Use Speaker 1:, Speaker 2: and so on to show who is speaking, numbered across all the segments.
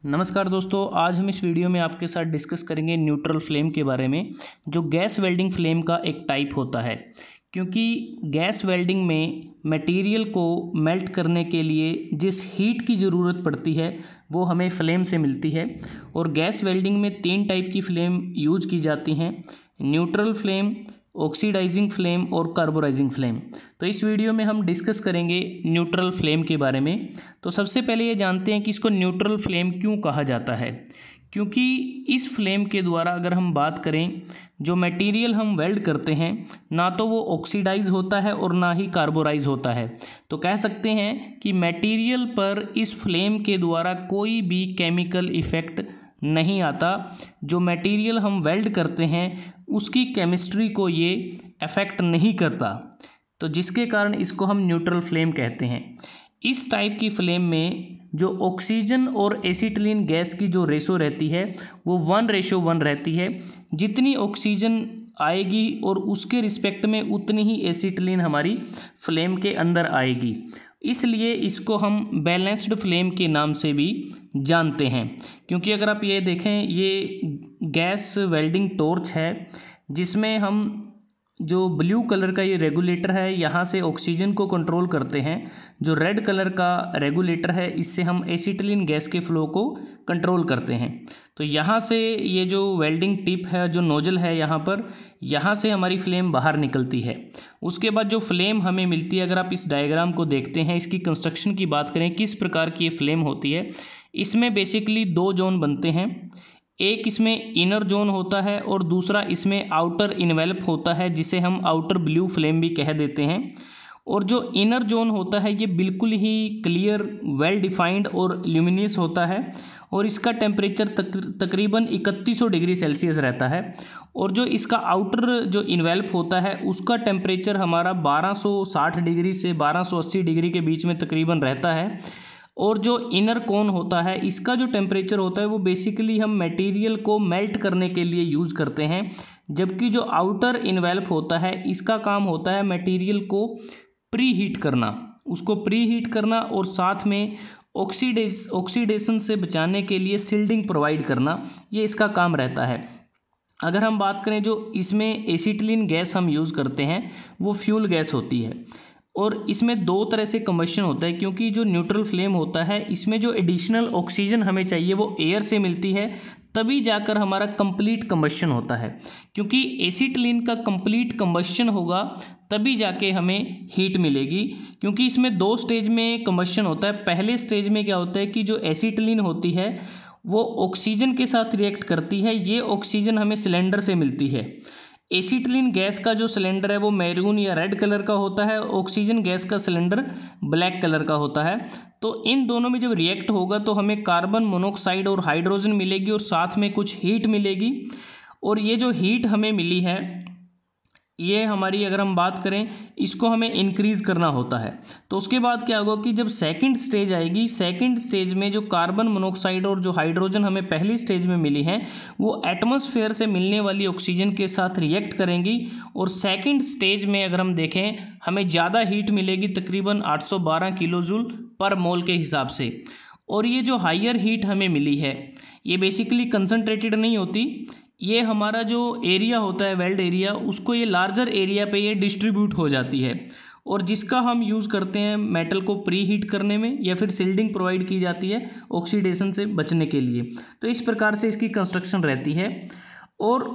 Speaker 1: नमस्कार दोस्तों, आज हम इस वीडियो में आपके साथ डिस्कस करेंगे न्यूट्रल फ्लेम के बारे में, जो गैस वेल्डिंग फ्लेम का एक टाइप होता है। क्योंकि गैस वेल्डिंग में मटेरियल को मेल्ट करने के लिए जिस हीट की ज़रूरत पड़ती है वो हमें फ्लेम से मिलती है। और गैस वेल्डिंग में 3 टाइप की फ्लेम यूज की जाती हैं: न्यूट्रल फ्लेम, ऑक्सीडाइजिंग फ्लेम और कार्बोराइजिंग फ्लेम। तो इस वीडियो में हम डिस्कस करेंगे न्यूट्रल फ्लेम के बारे में। तो सबसे पहले ये जानते हैं कि इसको न्यूट्रल फ्लेम क्यों कहा जाता है। क्योंकि इस फ्लेम के द्वारा अगर हम बात करें, जो मटेरियल हम वेल्ड करते हैं ना तो वो ऑक्सीडाइज होता है और ना ही कार्बोराइज होता है। तो कह सकते हैं कि मटेरियल पर इस फ्लेम के द्वारा कोई भी केमिकल इफ़ेक्ट नहीं आता। जो मटेरियल हम वेल्ड करते हैं उसकी केमिस्ट्री को ये अफेक्ट नहीं करता, तो जिसके कारण इसको हम न्यूट्रल फ्लेम कहते हैं। इस टाइप की फ्लेम में जो ऑक्सीजन और एसिटिलीन गैस की जो रेशो रहती है वो 1:1 रहती है। जितनी ऑक्सीजन आएगी और उसके रिस्पेक्ट में उतनी ही एसिटिलीन हमारी फ्लेम के अंदर आएगी। इसलिए इसको हम बैलेंस्ड फ्लेम के नाम से भी जानते हैं। क्योंकि अगर आप ये देखें, ये गैस वेल्डिंग टॉर्च है जिसमें हम जो ब्लू कलर का ये रेगुलेटर है यहाँ से ऑक्सीजन को कंट्रोल करते हैं। जो रेड कलर का रेगुलेटर है इससे हम एसिटिलीन गैस के फ्लो को कंट्रोल करते हैं। तो यहाँ से ये जो वेल्डिंग टिप है, जो नोजल है यहाँ से हमारी फ्लेम बाहर निकलती है। उसके बाद जो फ्लेम हमें मिलती है, अगर आप इस डायग्राम को देखते हैं, इसकी कंस्ट्रक्शन की बात करें किस प्रकार की ये फ्लेम होती है, इसमें बेसिकली 2 जोन बनते हैं। एक इसमें इनर जोन होता है और दूसरा इसमें आउटर इन्वेलप होता है, जिसे हम आउटर ब्लू फ्लेम भी कह देते हैं। और जो इनर जोन होता है ये बिल्कुल ही क्लियर, वेल डिफाइंड और ल्यूमिनियस होता है और इसका टेम्परेचर तकरीबन 3100 डिग्री सेल्सियस रहता है। और जो इसका आउटर जो इन्वेलप होता है उसका टेम्परेचर हमारा 1260 डिग्री से 1280 डिग्री के बीच में तकरीबन रहता है। और जो इनर कोन होता है इसका जो टेम्परेचर होता है वो बेसिकली हम मटेरियल को मेल्ट करने के लिए यूज़ करते हैं। जबकि जो आउटर इन्वेलप होता है इसका काम होता है मटेरियल को प्री हीट करना, उसको प्री हीट करना और साथ में ऑक्सीडेशन से बचाने के लिए सील्डिंग प्रोवाइड करना, ये इसका काम रहता है। अगर हम बात करें जो इसमें एसिटिलीन गैस हम यूज़ करते हैं वो फ्यूल गैस होती है और इसमें 2 तरह से कंबशन होता है। क्योंकि जो न्यूट्रल फ्लेम होता है इसमें जो एडिशनल ऑक्सीजन हमें चाहिए वो एयर से मिलती है, तभी जाकर हमारा कंप्लीट कंबशन होता है। क्योंकि एसिटिलीन का कंप्लीट कंबशन होगा तभी जाके हमें हीट मिलेगी। क्योंकि इसमें 2 स्टेज में कंबशन होता है। पहले स्टेज में क्या होता है कि जो एसिटिलीन होती है वो ऑक्सीजन के साथ रिएक्ट करती है, ये ऑक्सीजन हमें सिलेंडर से मिलती है। एसिटिलीन गैस का जो सिलेंडर है वो मैरून या रेड कलर का होता है, ऑक्सीजन गैस का सिलेंडर ब्लैक कलर का होता है। तो इन दोनों में जब रिएक्ट होगा तो हमें कार्बन मोनोऑक्साइड और हाइड्रोजन मिलेगी और साथ में कुछ हीट मिलेगी। और ये जो हीट हमें मिली है ये हमारी, अगर हम बात करें, इसको हमें इंक्रीज़ करना होता है। तो उसके बाद क्या होगा कि जब सेकंड स्टेज आएगी, सेकंड स्टेज में जो कार्बन मोनोऑक्साइड और जो हाइड्रोजन हमें पहली स्टेज में मिली हैं वो एटमॉस्फेयर से मिलने वाली ऑक्सीजन के साथ रिएक्ट करेंगी। और सेकंड स्टेज में अगर हम देखें हमें ज़्यादा हीट मिलेगी, तकरीबन 812 किलो जूल पर मोल के हिसाब से। और ये जो हायर हीट हमें मिली है ये बेसिकली कंसनट्रेटेड नहीं होती, ये हमारा जो एरिया होता है वेल्ड एरिया, उसको ये लार्जर एरिया पे ये डिस्ट्रीब्यूट हो जाती है। और जिसका हम यूज़ करते हैं मेटल को प्री हीट करने में या फिर सील्डिंग प्रोवाइड की जाती है ऑक्सीडेशन से बचने के लिए। तो इस प्रकार से इसकी कंस्ट्रक्शन रहती है। और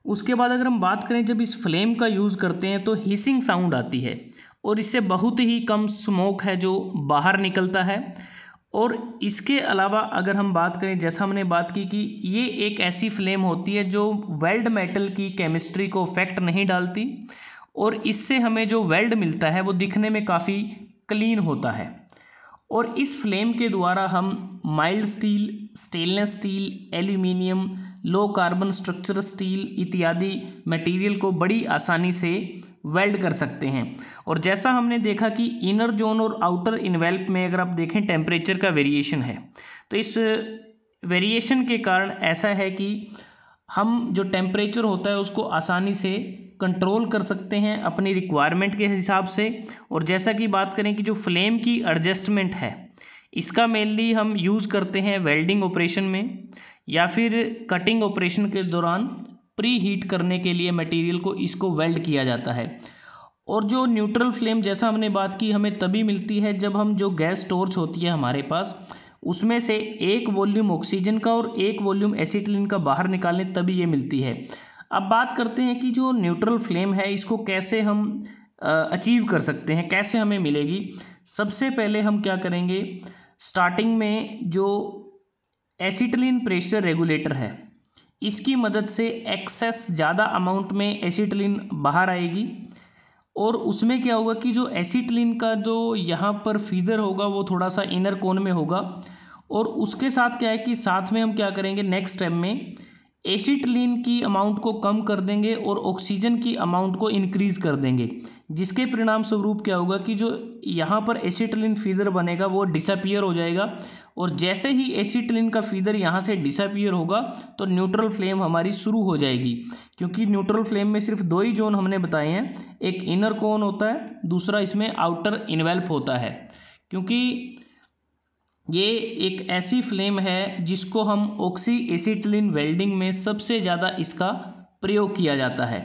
Speaker 1: उसके बाद अगर हम बात करें, जब इस फ्लेम का यूज़ करते हैं तो हिसिंग साउंड आती है और इससे बहुत ही कम स्मोक है जो बाहर निकलता है। और इसके अलावा अगर हम बात करें, जैसा हमने बात की कि ये एक ऐसी फ्लेम होती है जो वेल्ड मेटल की केमिस्ट्री को इफेक्ट नहीं डालती और इससे हमें जो वेल्ड मिलता है वो दिखने में काफ़ी क्लीन होता है। और इस फ्लेम के द्वारा हम mild steel, stainless steel, aluminium, low carbon structure steel इत्यादि मटेरियल को बड़ी आसानी से वेल्ड कर सकते हैं। और जैसा हमने देखा कि इनर जोन और आउटर इन्वेल्प में अगर आप देखें टेम्परेचर का वेरिएशन है, तो इस वेरिएशन के कारण ऐसा है कि हम जो टेम्परेचर होता है उसको आसानी से कंट्रोल कर सकते हैं अपनी रिक्वायरमेंट के हिसाब से। और जैसा कि बात करें कि जो फ्लेम की एडजस्टमेंट है इसका मेनली हम यूज़ करते हैं वेल्डिंग ऑपरेशन में या फिर कटिंग ऑपरेशन के दौरान प्री हीट करने के लिए मटेरियल को इसको वेल्ड किया जाता है। और जो न्यूट्रल फ्लेम जैसा हमने बात की हमें तभी मिलती है जब हम जो गैस टॉर्च होती है हमारे पास उसमें से एक वॉल्यूम ऑक्सीजन का और एक वॉल्यूम एसिटिलीन का बाहर निकालें तभी ये मिलती है। अब बात करते हैं कि जो न्यूट्रल फ्लेम है इसको कैसे हम अचीव कर सकते हैं, कैसे हमें मिलेगी। सबसे पहले हम क्या करेंगे, स्टार्टिंग में जो एसिटिलीन प्रेशर रेगुलेटर है इसकी मदद से एक्सेस ज़्यादा अमाउंट में एसिटिलीन बाहर आएगी और उसमें क्या होगा कि जो एसिटिलीन का जो यहाँ पर फीदर होगा वो थोड़ा सा इनर कोन में होगा और उसके साथ क्या है कि साथ में हम क्या करेंगे नेक्स्ट स्टेप में एसिटिलीन की अमाउंट को कम कर देंगे और ऑक्सीजन की अमाउंट को इंक्रीज़ कर देंगे, जिसके परिणाम स्वरूप क्या होगा कि जो यहाँ पर एसिटिलीन फीदर बनेगा वो डिसअपीयर हो जाएगा और जैसे ही एसिटिलीन का फीदर यहाँ से डिसअपीयर होगा तो न्यूट्रल फ्लेम हमारी शुरू हो जाएगी। क्योंकि न्यूट्रल फ्लेम में सिर्फ दो ही जोन हमने बताए हैं, एक इनर कोन होता है, दूसरा इसमें आउटर इन्वेल्प होता है। क्योंकि ये एक ऐसी फ्लेम है जिसको हम ऑक्सी एसिटिलीन वेल्डिंग में सबसे ज़्यादा इसका प्रयोग किया जाता है।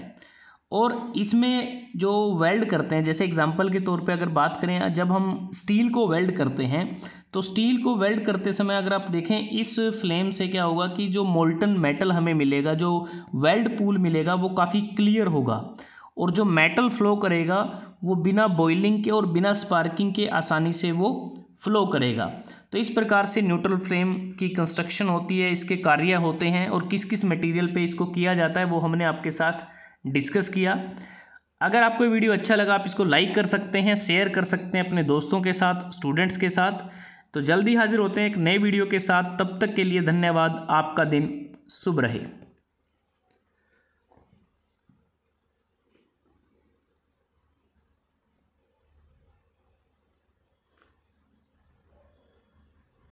Speaker 1: और इसमें जो वेल्ड करते हैं, जैसे एग्जांपल के तौर पे अगर बात करें, जब हम स्टील को वेल्ड करते हैं तो स्टील को वेल्ड करते समय अगर आप देखें इस फ्लेम से क्या होगा कि जो मोल्टन मेटल हमें मिलेगा, जो वेल्ड पूल मिलेगा वो काफ़ी क्लियर होगा और जो मेटल फ्लो करेगा वो बिना बॉइलिंग के और बिना स्पार्किंग के आसानी से वो फ्लो करेगा। तो इस प्रकार से न्यूट्रल फ्लेम की कंस्ट्रक्शन होती है, इसके कार्य होते हैं और किस किस मटेरियल पे इसको किया जाता है वो हमने आपके साथ डिस्कस किया। अगर आपको वीडियो अच्छा लगा आप इसको लाइक कर सकते हैं, शेयर कर सकते हैं अपने दोस्तों के साथ, स्टूडेंट्स के साथ। तो जल्दी हाजिर होते हैं एक नए वीडियो के साथ, तब तक के लिए धन्यवाद। आपका दिन शुभ रहे।